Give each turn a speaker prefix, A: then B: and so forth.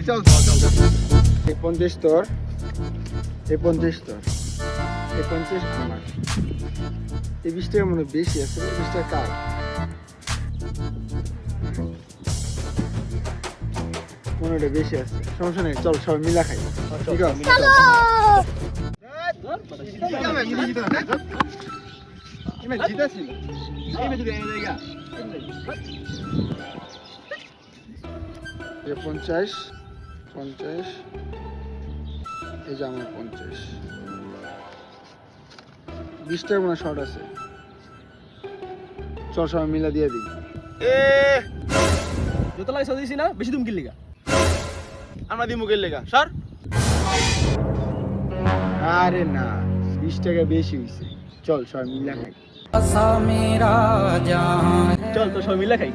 A: চল এই 50 তোর, এই 50 তোর, এই 50 আমার, এই 20 টাকা মনে হয় বেশি আছে, 20 টাকা কার? মনে হয় বেশি আছে, সমস্যা নেই, চল সবাই মিলা খাই। ঠিক আছে জিতেছি 50, 50, এই যে আমার 50, 20 টাকা মনে শর্ট আছে, চল সবাই মিলা দিয়ে দিই।
B: যত লাগে সব দিছি না, বেশি তুমি কিনলি গা?
C: আমরা দিমু গেল লেগা স্যার।
A: আরে না, 20 টাকা বেশি হয়েছে, চল সবাই মিলা খাই।
B: চল তো সব মিলে খাই।